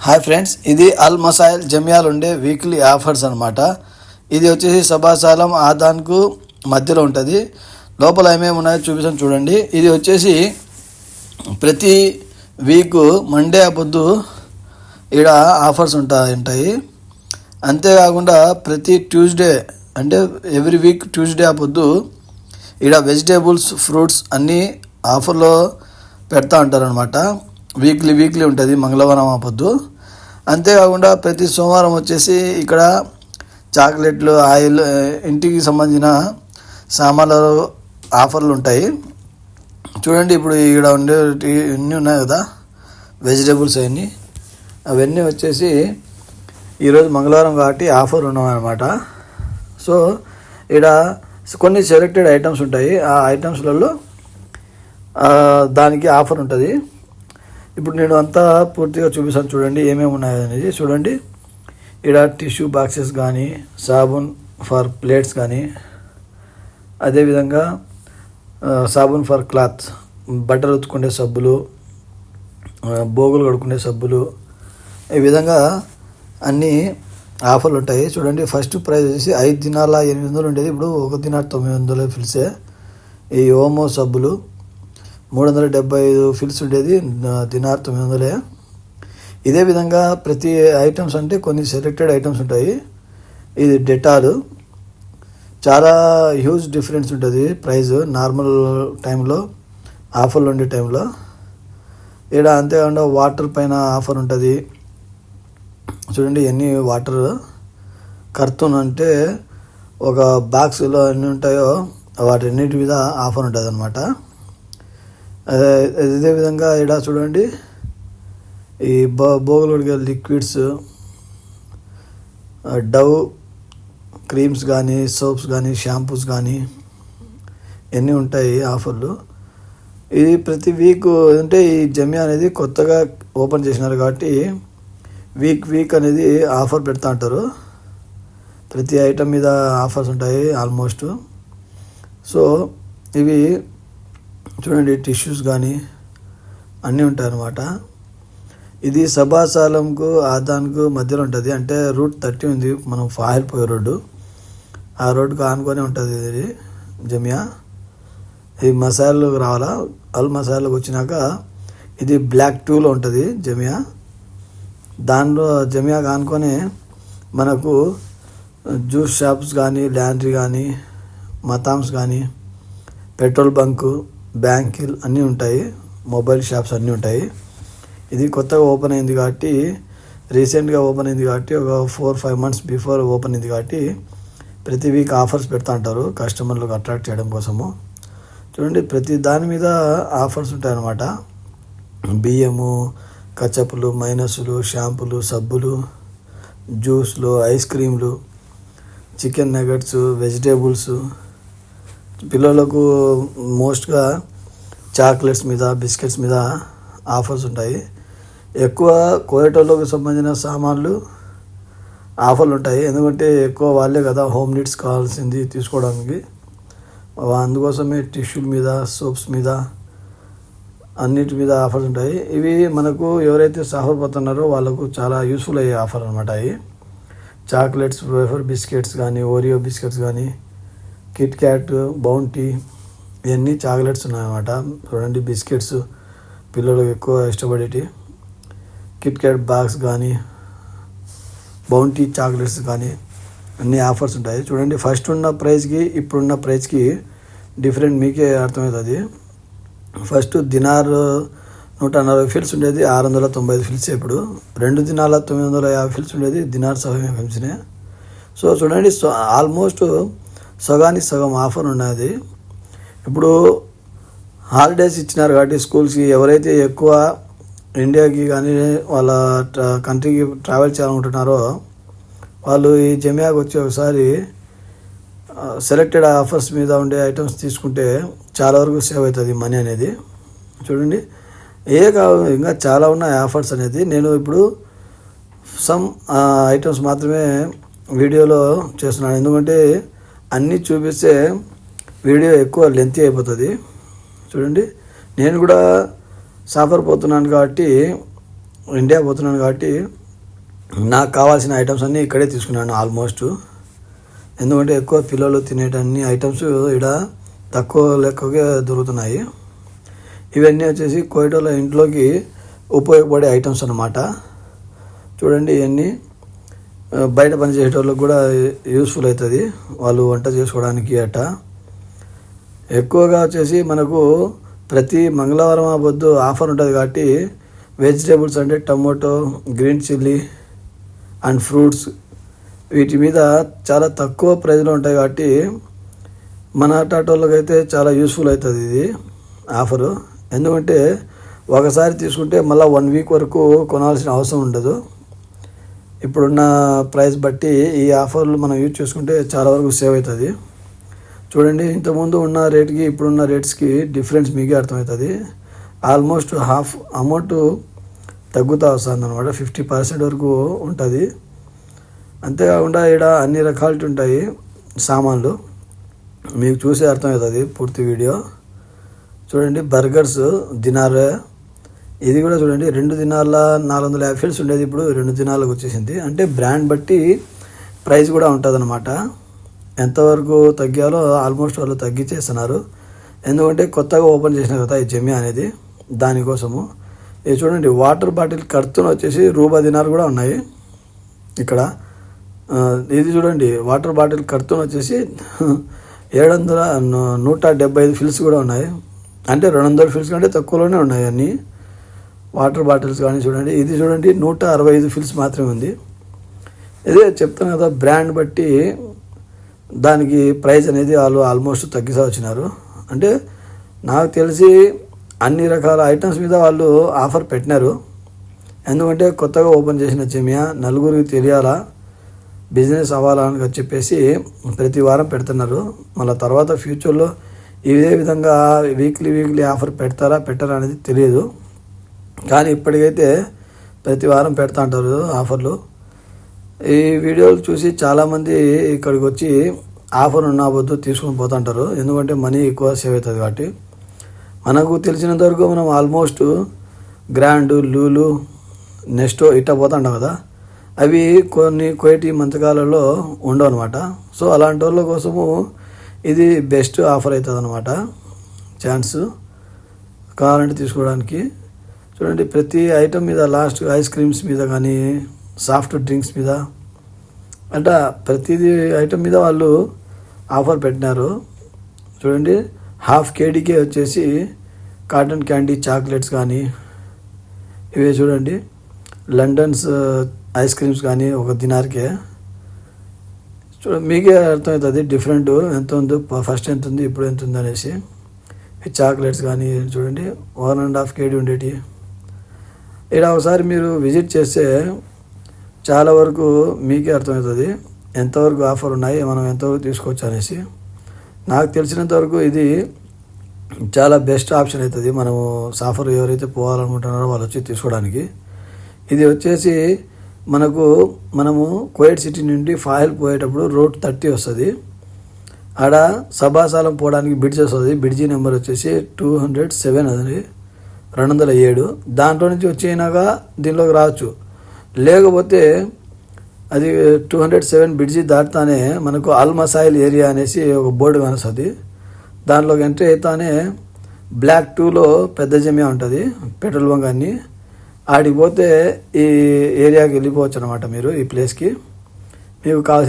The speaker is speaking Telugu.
హాయ్ ఫ్రెండ్స్, ఇది అల్ మసాయిల్ జమియాలు ఉండే వీక్లీ ఆఫర్స్ అనమాట. ఇది వచ్చేసి సభాశాలం ఆదాన్కు మధ్యలో ఉంటుంది. లోపల ఏమేమి ఉన్నాయో చూపిస్తాను చూడండి. ఇది వచ్చేసి ప్రతి వీక్ మండే ఆ పొద్దు ఇక్కడ ఆఫర్స్ ఉంటాయి. అంతేకాకుండా ప్రతి ట్యూస్డే అంటే ఎవ్రీ వీక్ ట్యూస్డే ఆ పొద్దు ఇక్కడ వెజిటేబుల్స్, ఫ్రూట్స్ అన్నీ ఆఫర్లో పెడతా ఉంటారనమాట. వీక్లీ ఉంటుంది మంగళవారం ఆ పొద్దు. అంతేకాకుండా ప్రతి సోమవారం వచ్చేసి ఇక్కడ చాక్లెట్లు, ఆయిల్, ఇంటికి సంబంధించిన సామాన్లు ఆఫర్లు ఉంటాయి. చూడండి, ఇప్పుడు ఇక్కడ ఉండే ఇవన్నీ ఉన్నాయి కదా వెజిటేబుల్స్ అవన్నీ వచ్చేసి ఈరోజు మంగళవారం కాబట్టి ఆఫర్ ఉన్నాయన్నమాట. సో ఇక్కడ కొన్ని సెలెక్టెడ్ ఐటమ్స్ ఉంటాయి. ఆ ఐటమ్స్లలో దానికి ఆఫర్ ఉంటుంది. ఇప్పుడు నేను అంతా పూర్తిగా చూపిస్తాను చూడండి ఏమేమి ఉన్నాయి అనేది. చూడండి, ఇక్కడ టిష్యూ బాక్సెస్ కానీ, సాబున్ ఫర్ ప్లేట్స్ కానీ, అదేవిధంగా సాబున్ ఫర్ క్లాత్, బట్టలు ఉతుకునే సబ్బులు, బోగులు కడుక్కునే సబ్బులు, ఈ విధంగా అన్నీ ఆఫర్లు ఉంటాయి. చూడండి, ఫస్ట్ ప్రైస్ వచ్చేసి 5 దినాల 800 ఉండేది, ఇప్పుడు 1 దినార్ 900 ఫిల్సే. ఈ ఓమో సబ్బులు 375 ఫిల్స్ ఉండేది, దినార్ 900. ఇదే విధంగా ప్రతి ఐటమ్స్ అంటే కొన్ని సెలెక్టెడ్ ఐటమ్స్ ఉంటాయి. ఇది డెటాల్, చాలా హ్యూజ్ డిఫరెన్స్ ఉంటుంది ప్రైస్ నార్మల్ టైంలో, ఆఫర్లు ఉండే టైంలో. ఇక్కడ అంతేకాకుండా వాటర్ పైన ఆఫర్ ఉంటుంది. చూడండి, ఎన్ని వాటర్ కర్తూన్ అంటే ఒక బాక్స్లో ఎన్ని ఉంటాయో వాటన్నిటి మీద ఆఫర్ ఉంటుంది అనమాట. అదేవిధంగా ఇక్కడ చూడండి, ఈ బోగులు కడిగే లిక్విడ్స్, డవ్ క్రీమ్స్ కానీ, సోప్స్ కానీ, షాంపూస్ కానీ ఎన్ని ఉంటాయి ఆఫర్లు. ఇది ప్రతి వీక్ అంటే ఈ జమియా అనేది కొత్తగా ఓపెన్ చేసినారు కాబట్టి వీక్ అనేది ఆఫర్ పెడతా ఉంటారు. ప్రతి ఐటమ్ మీద ఆఫర్స్ ఉంటాయి ఆల్మోస్ట్. సో ఇవి చూడండి, టిష్యూస్ కానీ అన్నీ ఉంటాయి అన్నమాట. ఇది సభాశాలంకు ఆదాన్కు మధ్యలో ఉంటుంది. అంటే రూట్ 30 ఉంది, మనం ఫాహిల్ పోయే రోడ్డు, ఆ రోడ్డుకు ఆనుకొని ఉంటుంది ఇది జమియా. ఈ మసాయిల్కి రావాలా, అల్ మసాయిల్కి వచ్చినాక ఇది బ్లాక్ 2లో ఉంటుంది జమియా. దానిలో జమియాకి ఆనుకొని మనకు జ్యూస్ షాప్స్ కానీ, ల్యాండ్రీ కానీ, మతామ్స్ కానీ, పెట్రోల్ బంకు, బ్యాంకులు అన్నీ ఉంటాయి, మొబైల్ షాప్స్ అన్నీ ఉంటాయి. ఇది కొత్తగా ఓపెన్ అయింది కాబట్టి, రీసెంట్గా ఓపెన్ అయింది కాబట్టి, ఒక 4-5 months బిఫోర్ ఓపెన్ అయింది కాబట్టి ప్రతి వీక్ ఆఫర్స్ పెడతా ఉంటారు కస్టమర్లకు అట్రాక్ట్ చేయడం కోసము. చూడండి, ప్రతి దాని మీద ఆఫర్స్ ఉంటాయన్నమాట. బియ్యము, కచ్చపులు, మైనస్లు, షాంపులు, సబ్బులు, జ్యూస్లు, ఐస్ క్రీమ్లు, చికెన్ నగెట్స్, వెజిటేబుల్స్, పిల్లలకు మోస్ట్గా చాక్లెట్స్ మీద, బిస్కెట్స్ మీద ఆఫర్స్ ఉంటాయి. ఎక్కువ కోయటోళ్ళకు సంబంధించిన సామాన్లు ఆఫర్లు ఉంటాయి. ఎందుకంటే ఎక్కువ వాళ్ళే కదా హోమ్ నీడ్స్ కావాల్సింది తీసుకోవడానికి. అందుకోసమే టిష్యూల మీద, సోప్స్ మీద, అన్నిటి మీద ఆఫర్స్ ఉంటాయి. ఇవి మనకు ఎవరైతే సఫర్ పోతున్నారో వాళ్ళకు చాలా యూస్ఫుల్ అయ్యే ఆఫర్ అనమాట. అవి చాక్లెట్స్, వేఫర్ బిస్కెట్స్ కానీ, ఓరియో బిస్కెట్స్ కానీ, కిట్ క్యాట్, బౌంటీ, ఇవన్నీ చాక్లెట్స్ ఉన్నాయన్నమాట. చూడండి, బిస్కెట్స్ పిల్లలు ఎక్కువ ఇష్టపడేటి, కిట్ క్యాట్ బాక్స్ కానీ, బౌంటీ చాక్లెట్స్ కానీ అన్ని ఆఫర్స్ ఉంటాయి. చూడండి, ఫస్ట్ ఉన్న ప్రైస్కి ఇప్పుడున్న ప్రైస్కి డిఫరెంట్ మీకే అర్థమవుతుంది. ఫస్ట్ దినార్ 140 ఫిల్స్ ఉండేది, 695 ఫిల్స్. ఇప్పుడు 2 దినాల 950 ఫిల్స్ ఉండేది, దినార్ 70 ఫిల్స్నే. సో చూడండి, ఆల్మోస్ట్ సగానికి సగం ఆఫర్ ఉన్నది. ఇప్పుడు హాలిడేస్ ఇచ్చినారు కాబట్టి స్కూల్స్కి ఎవరైతే ఎక్కువ ఇండియాకి కానీ వాళ్ళ కంట్రీకి ట్రావెల్ చేయాలనుకుంటున్నారో వాళ్ళు ఈ జమియాకి వచ్చి ఒకసారి సెలెక్టెడ్ ఆఫర్స్ మీద ఉండే ఐటమ్స్ తీసుకుంటే చాలా వరకు సేవ్ అవుతుంది మనీ అనేది. చూడండి, ఇంకా చాలా ఉన్నాయి ఆఫర్స్ అనేది. నేను ఇప్పుడు సమ్ ఐటమ్స్ మాత్రమే వీడియోలో చేస్తున్నాను, ఎందుకంటే అన్నీ చూపిస్తే వీడియో ఎక్కువ లెంతీ అయిపోతుంది. చూడండి, నేను కూడా సఫర్ పోతున్నాను కాబట్టి ఇండియా పోతున్నాను కాబట్టి నాకు కావాల్సిన ఐటమ్స్ అన్నీ ఇక్కడే తీసుకున్నాను ఆల్మోస్ట్. ఎందుకంటే ఎక్కువ పిల్లలు తినేటన్ని ఐటమ్స్ ఇక్కడ తక్కువ లెక్కగా దొరుకుతున్నాయి. ఇవన్నీ వచ్చేసి కోయటోళ్ళ ఇంట్లోకి ఉపయోగపడే ఐటమ్స్ అన్నమాట. చూడండి, ఇవన్నీ బయట పని చేసేటోళ్ళకి కూడా యూస్ఫుల్ అవుతుంది, వాళ్ళు వంట చేసుకోవడానికి అట్ట. ఎక్కువగా వచ్చేసి మనకు ప్రతి మంగళవారం ఆ పొద్దు ఆఫర్ ఉంటుంది కాబట్టి వెజిటేబుల్స్ అంటే tomato, green chilli and fruits వీటి మీద చాలా తక్కువ ప్రైస్లో ఉంటాయి కాబట్టి మన టాటోళ్ళకి అయితే చాలా యూస్ఫుల్ అవుతుంది ఇది ఆఫరు. ఎందుకంటే ఒకసారి తీసుకుంటే మళ్ళీ 1 వీక్ వరకు కొనాల్సిన అవసరం ఉండదు. ఇప్పుడున్న ప్రైస్ బట్టి ఈ ఆఫర్లు మనం యూజ్ చేసుకుంటే చాలా వరకు సేవ్ అవుతుంది. చూడండి, ఇంతకుముందు ఉన్న రేట్కి ఇప్పుడున్న రేట్స్కి డిఫరెన్స్ మీకే అర్థమవుతుంది. ఆల్మోస్ట్ హాఫ్ అమౌంట్ తగ్గుతూ వస్తుంది అనమాట, 50% వరకు ఉంటుంది. అంతేకాకుండా ఇక్కడ అన్ని రకాలు ఉంటాయి సామాన్లు, మీకు చూసే అర్థమవుతుంది పూర్తి వీడియో. చూడండి, బర్గర్స్ దినార్, ఇది కూడా చూడండి 2 దినార్ల 450 ఫిల్స్ ఉండేది, ఇప్పుడు 2 దినాలకు వచ్చేసింది. అంటే బ్రాండ్ బట్టి ప్రైస్ కూడా ఉంటుంది అనమాట. ఎంతవరకు తగ్గాలో ఆల్మోస్ట్ వాళ్ళు తగ్గించేస్తున్నారు. ఎందుకంటే కొత్తగా ఓపెన్ చేసినారు కదా ఈ జమియా అనేది, దానికోసము. ఇది చూడండి, వాటర్ బాటిల్ కర్తూన్ వచ్చేసి రూబా దినార్ కూడా ఉన్నాయి ఇక్కడ. ఇది చూడండి, వాటర్ బాటిల్ కర్తూన్ వచ్చేసి 175 ఫిల్స్ కూడా ఉన్నాయి. అంటే 200 ఫిల్స్ కంటే తక్కువలోనే ఉన్నాయి అన్నీ వాటర్ బాటిల్స్ కానీ. చూడండి, ఇది చూడండి 165 ఫిల్స్ మాత్రమే ఉంది. ఇదే చెప్తాను కదా, బ్రాండ్ బట్టి దానికి ప్రైస్ అనేది వాళ్ళు ఆల్మోస్ట్ తగ్గిస్తూ వచ్చినారు. అంటే నాకు తెలిసి అన్ని రకాల ఐటమ్స్ మీద వాళ్ళు ఆఫర్ పెట్టినారు. ఎందుకంటే కొత్తగా ఓపెన్ చేసిన జమియా నలుగురికి తెలియాలా, బిజినెస్ అవ్వాలా అని చెప్పేసి ప్రతి వారం పెడుతున్నారు. మళ్ళీ తర్వాత ఫ్యూచర్లో ఇదే విధంగా వీక్లీ ఆఫర్ పెట్టరా అనేది తెలియదు. కానీ ఇప్పటికైతే ప్రతి వారం పెడతా ఉంటారు ఆఫర్లు. ఈ వీడియోలు చూసి చాలామంది ఇక్కడికి వచ్చి ఆఫర్ ఉన్న వద్దు తీసుకొని పోతుంటారు. ఎందుకంటే మనీ ఎక్కువ సేవ్ అవుతుంది కాబట్టి. మనకు తెలిసినంత వరకు మనం ఆల్మోస్ట్ గ్రాండ్, లూలు, నెక్స్ట్ ఇట్లా పోతుంటాం కదా, అవి కొన్ని కోటి మంతకాలలో ఉండవు అనమాట. సో అలాంటి వాళ్ళ కోసము ఇది బెస్ట్ ఆఫర్ అవుతుంది అనమాట, ఛాన్స్ కావాలంటే తీసుకోవడానికి. చూడండి, ప్రతి ఐటమ్ మీద లాస్ట్ ఐస్ క్రీమ్స్ మీద కానీ సాఫ్ట్ డ్రింక్స్ మీద అంటే ప్రతిదీ ఐటమ్ మీద వాళ్ళు ఆఫర్ పెట్టినారు. చూడండి, ½ KGకే వచ్చేసి కాటన్ క్యాండీ చాక్లెట్స్ కానీ, ఇవే చూడండి లండన్స్ ఐస్ క్రీమ్స్ కానీ 1 దినార్కే. మీకే అర్థమవుతుంది డిఫరెంట్ ఎంత ఉందో, ఫస్ట్ ఎంత ఉంది ఇప్పుడు ఎంత ఉంది అనేసి. ఈ చాక్లెట్స్ కానీ చూడండి 1.5 KG ఉండేటి. ఇక్కడ ఒకసారి మీరు విజిట్ చేస్తే చాలా వరకు మీకే అర్థమవుతుంది ఎంతవరకు ఆఫర్ ఉన్నాయి, మనం ఎంతవరకు తీసుకోవచ్చు అనేసి. నాకు తెలిసినంత వరకు ఇది చాలా బెస్ట్ ఆప్షన్ అవుతుంది. మనము సాఫర్ ఎవరైతే పోవాలనుకుంటున్నారో వాళ్ళు వచ్చి తీసుకోవడానికి. ఇది వచ్చేసి మనము కువైట్ సిటీ నుండి ఫాయిల్ పోయేటప్పుడు రోడ్ 30 వస్తుంది. ఆడ సభాసాలం పోవడానికి బ్రిడ్జ్ వస్తుంది. బ్రిడ్జి నెంబర్ వచ్చేసి 207, అది 207. దాంట్లో నుంచి వచ్చేనాక దీనిలోకి రావచ్చు. లేకపోతే అది 207 బ్రిడ్జి దాటుతానే మనకు అల్ మసాయిల్ ఏరియా అనేసి ఒక బోర్డు కానొస్తుంది. దాంట్లోకి ఎంట్రీ అవుతానే బ్లాక్ 2లో పెద్ద జమియా ఉంటుంది, పెట్రోల్ బంక్ అన్నీ. ఆడికి పోతే ఈ ఏరియాకి వెళ్ళిపోవచ్చు అనమాట మీరు, ఈ ప్లేస్కి. మీకు కావాల్సిన